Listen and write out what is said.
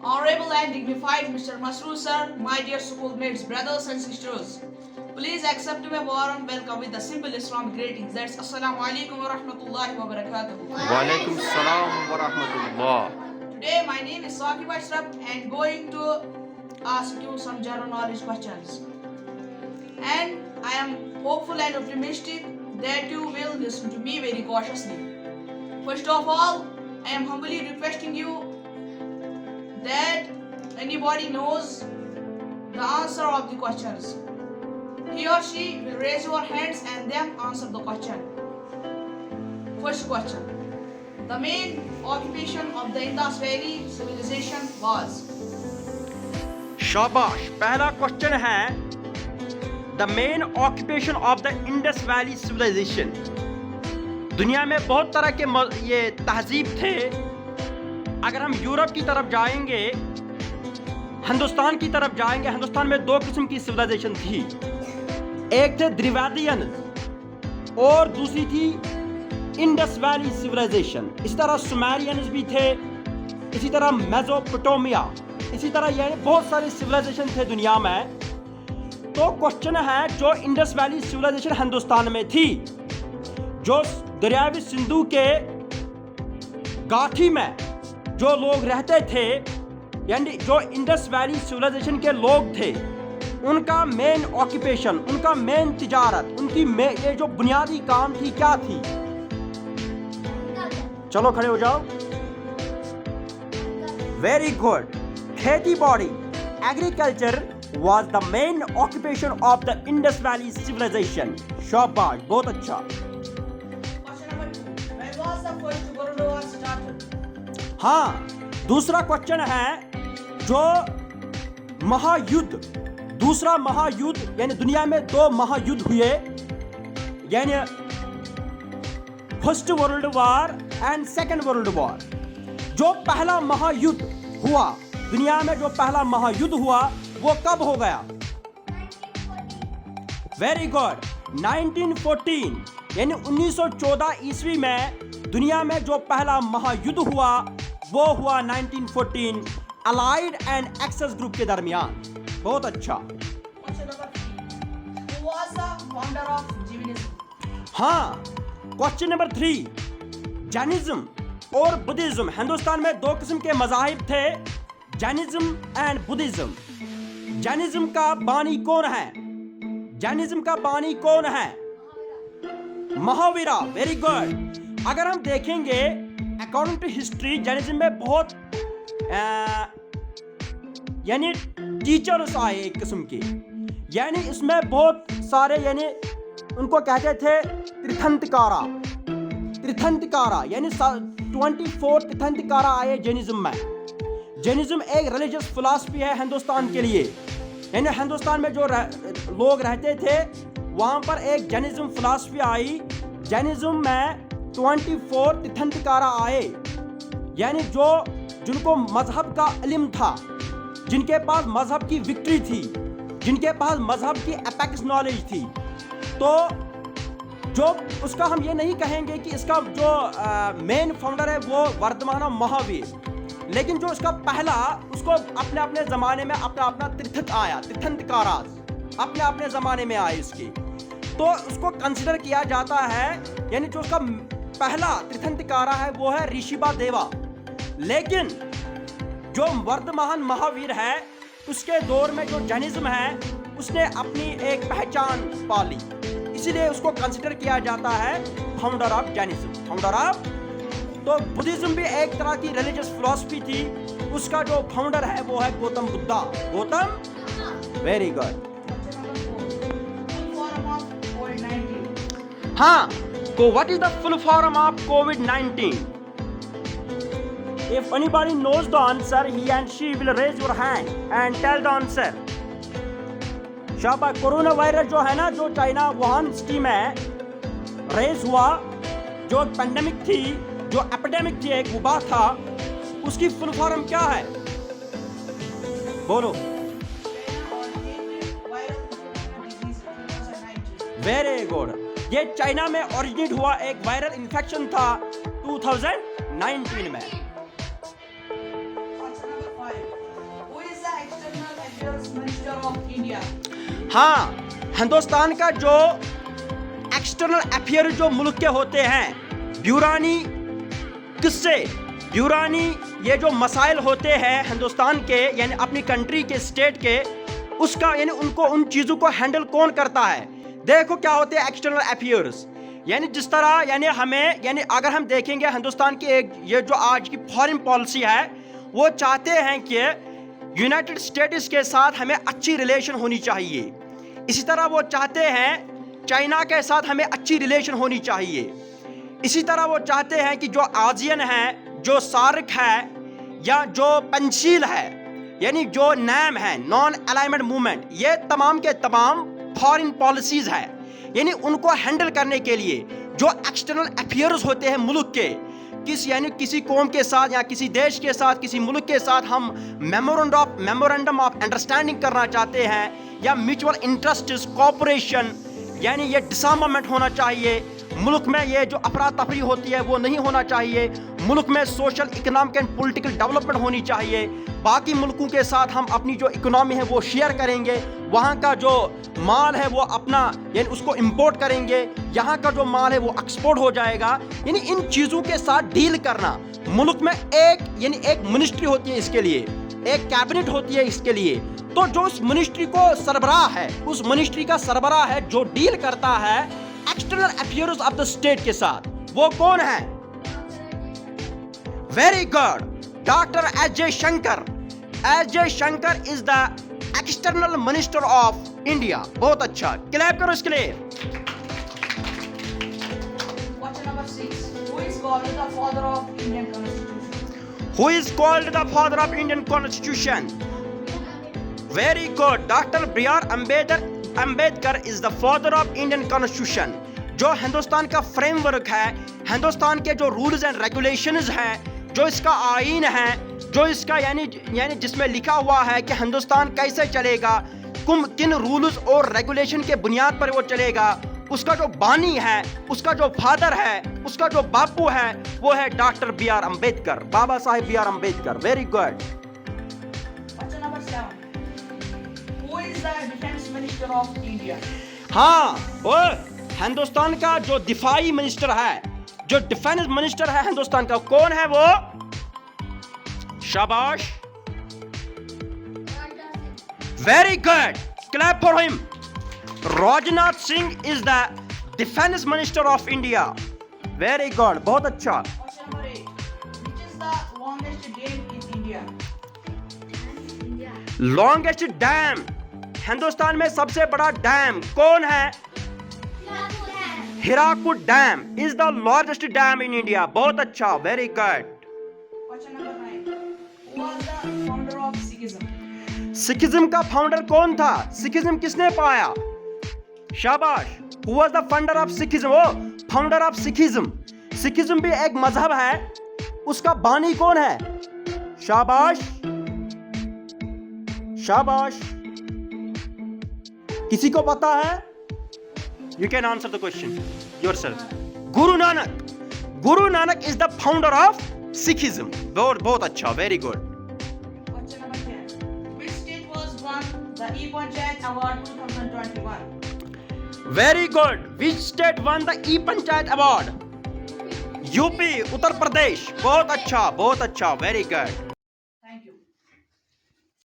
Honorable and dignified Mr. Masroor sir, my dear schoolmates, brothers and sisters, please accept my warm welcome with the simple Islamic greetings. That's Assalamu alaikum wa rahmatullahi wa barakatuh. Wa alaikum salam wa rahmatullah. Today my name is Saqib Ashraf and going to ask you some general knowledge questions. And I am hopeful and optimistic that you will listen to me very cautiously. First of all, I am humbly requesting you that anybody knows the answer of the questions, he or she will raise your hands and then answer the question. First question: the main occupation of the Indus Valley civilization was? शाबाश। पहला question है the main occupation of the Indus valley civilisation. दुनिया में बहुत तरह के ये तहजीब थे। अगर हम यूरोप की तरफ जाएंगे, हिंदुस्तान की तरफ जाएंगे, हिंदुस्तान में दो किस्म की सिविलाइजेशन थी। एक थे द्रिवेदियन और दूसरी थी इंडस वैली सिविलाइजेशन। इसी तरह सुमेरियंस भी थे, इसी तरह मेसोपोटामिया, इसी तरह ये बहुत सारे सिविलाइजेशन थे दुनिया में। तो क्वेश्चन है, जो इंडस वैली सिविलाइजेशन हिंदुस्तान में थी, जो दरियावी सिंधु के गाठी में जो लोग रहते थे, यानी जो इंडस वैली सिविलाइजेशन के लोग थे, उनका मेन ऑक्यूपेशन, उनका मेन तिजारत, उनकी ये जो बुनियादी काम थी, क्या थी? चलो खड़े हो जाओ। Very good. खेती बाड़ी, agriculture was the main occupation of the Indus Valley civilization. शाबाश, बहुत अच्छा। Question number 2: when was the first World War started? हाँ, दूसरा क्वेश्चन है, जो महायुद्ध, दूसरा महायुद्ध, यानी दुनिया में दो महायुद्ध हुए, यानी first world war and second world war. जो पहला महायुद्ध हुआ दुनिया में, जो पहला महायुद्ध हुआ, वो कब हो गया? वेरी गुड, 1914, यानी 1914 ईस्वी में दुनिया में जो पहला महायुद्ध हुआ, वो हुआ 1914 अलाइड एंड एक्सेस ग्रुप के दरमियान। बहुत अच्छा। Question number 3: who was the founder of Jainism? हाँ, क्वेश्चन नंबर 3, जैनिज्म और बुद्धिज्म। हिंदुस्तान में दो किस्म के मज़ाहिब थे, जैनिज्म एंड बुद्धिज्म। जैनिज्म का बानी कौन है? जैनिज्म का बानी कौन है? महावीरा। Very good. अगर हम देखेंगे अकॉर्डिंग टू हिस्ट्री, जैनिज्म में बहुत यानी टीचर्स आए एक किस्म के, यानी इसमें बहुत सारे, यानी उनको कहते थे तीर्थंकरा। तीर्थंकरा यानी 24 तीर्थंकरा आए जैनिज्म में। जैनिज्म एक रिलीजियस फिलॉसफी है हिंदुस्तान के लिए, यानी हिंदुस्तान में जो लोग रहते थे, वहाँ पर एक जैनिज्म फिलॉसफी आई। जैनिज्म में 24 तीर्थंकरा आए, यानी जिनको मजहब का इल्म था, जिनके पास मजहब की विक्ट्री थी, जिनके पास मजहब की एपेक्स नॉलेज थी। तो जो उसका हम ये नहीं कहेंगे कि इसका जो मेन फाउंडर है वो वर्धमान महावीर, लेकिन जो इसका पहला, उसको अपने अपने ज़माने में अपना तीर्थक आया, तीर्थंकरास अपने अपने ज़माने में आए इसके, तो उसको कंसिडर किया जाता है, यानी जो उसका पहला तीर्थंकरा है वो है ऋषिबा देवा। लेकिन जो वर्धमान महावीर है, उसके दौर में जो जैनिज्म है, उसने अपनी एक पहचान पाली, इसीलिए उसको कंसिडर किया जाता है founder of Jainism, founder of. तो बुद्धिज्म भी एक तरह की रिलीजियस फिलॉसफी थी, उसका जो फाउंडर है वो है गौतम बुद्धा। गौतम। Very good. हाँ, तो what is the full form of COVID-19? If anybody knows the answer, he and she will raise your hand and tell the answer. शाबाश। कोरोना वायरस जो है ना, जो चाइना वुहान सिटी में रेज हुआ, जो पेंडेमिक थी, जो एपिडेमिक थी, एक वबा था, उसकी फुल फॉर्म क्या है? बोलो। Very good. ये चाइना में ओरिजिनेट हुआ एक वायरल इन्फेक्शन था 2019 में। Question number 5. of India? हाँ, हिंदुस्तान का जो एक्सटर्नल अफेयर जो मुल्क के होते हैं, ब्यूरानी किससे, ब्यूरानी ये जो मसाइल होते हैं हिंदुस्तान के यानी अपनी कंट्री के स्टेट के, उसका यानी उनको उन चीज़ों को हैंडल कौन करता है। देखो क्या होते हैं एक्सटर्नल अफेयर्स, यानी जिस तरह यानी हमें यानी अगर हम देखेंगे हिंदुस्तान की एक ये जो आज की फॉरेन पॉलिसी है, वो चाहते हैं कि यूनाइटेड स्टेट्स के साथ हमें अच्छी रिलेशन होनी चाहिए। इसी तरह वो चाहते हैं चाइना के साथ हमें अच्छी रिलेशन होनी चाहिए। इसी तरह वो चाहते हैं कि जो आसियान है, जो सार्क है, या जो पंचशील है, यानी जो नैम है, नॉन अलाइनमेंट मूवमेंट, ये तमाम के तमाम फॉरेन पॉलिसीज है, यानी उनको हैंडल करने के लिए जो एक्सटर्नल अफेयर्स होते हैं मुल्क के, यानी किसी कौम के साथ या किसी देश के साथ, किसी मुल्क के साथ हम मेमोरेंडम ऑफ अंडरस्टैंडिंग करना चाहते हैं, या म्यूचुअल इंटरेस्ट कोऑपरेशन, यानी ये डिसआर्मामेंट होना चाहिए मुल्क में, ये जो अफरा तफरी होती है वो नहीं होना चाहिए मुल्क में, social economic and political development होनी चाहिए, बाकी मुल्कों के साथ हम अपनी जो इकोनॉमी है वो शेयर करेंगे, वहाँ का जो माल है वो अपना यानी उसको इंपोर्ट करेंगे, यहाँ का जो माल है वो एक्सपोर्ट हो जाएगा, यानी इन चीज़ों के साथ डील करना। मुल्क में एक मिनिस्ट्री होती है इसके लिए, एक कैबिनेट होती है इसके लिए, तो जो उस मिनिस्ट्री को सरबराह है, उस मिनिस्ट्री का सरबराह है जो डील करता है external affairs of the state के साथ, वो कौन है? Very good, doctor S Jaishankar. S Jaishankar is the external minister of India. बहुत अच्छा, क्लैप करो इसके लिए। Question number 6. Who is called the father of Indian Constitution? Who is called the father of Indian Constitution? Very good, Dr. B.R. Ambedkar is the father of Indian Constitution. जो हिंदुस्तान का framework है, हिंदुस्तान के जो rules and regulations हैं, जो इसका आईन है, जो इसका यानी जिसमें लिखा हुआ है कि हिंदुस्तान कैसे चलेगा, किन रूल्स और रेगुलेशन के बुनियाद पर वो चलेगा, उसका जो बानी है, उसका जो फादर है, उसका जो बापू है, वो है doctor B R Ambedkar, Baba Saheb B R Ambedkar. Very good. Question number 7. Who is the defense minister of India? हाँ, वो हिंदुस्तान का जो दिफाई मिनिस्टर है, जो डिफेंस मिनिस्टर है हिंदुस्तान का, कौन है वो? शाबाश, very good, clap for him. Rajnath Singh is the defence minister of India. Very good, बहुत अच्छा। Question number 8. Which is the longest dam in India? Longest dam, Hindustan में सबसे बड़ा डैम कौन है? Hirakud dam is the largest dam in India. बहुत अच्छा, very good. Question number 9. Who was the founder of Sikhism? Sikhism का फाउंडर कौन था? सिखिज्म किसने पाया? शाबाश, who was the founder of Sikhism? वो फाउंडर ऑफ सिखिज्म। सिखिज्म भी एक मजहब है, उसका बानी कौन है? शाबाश शाबाश, किसी को पता है? You can answer the question yourself. Guru Nanak. Guru Nanak is the founder of Sikhism. बहुत अच्छा, very good. Question number 10. Which state was won the E-Panchayat Award 2021? Very good, which state won the E panchayat award? UP, Uttar Pradesh. बहुत अच्छा, very good.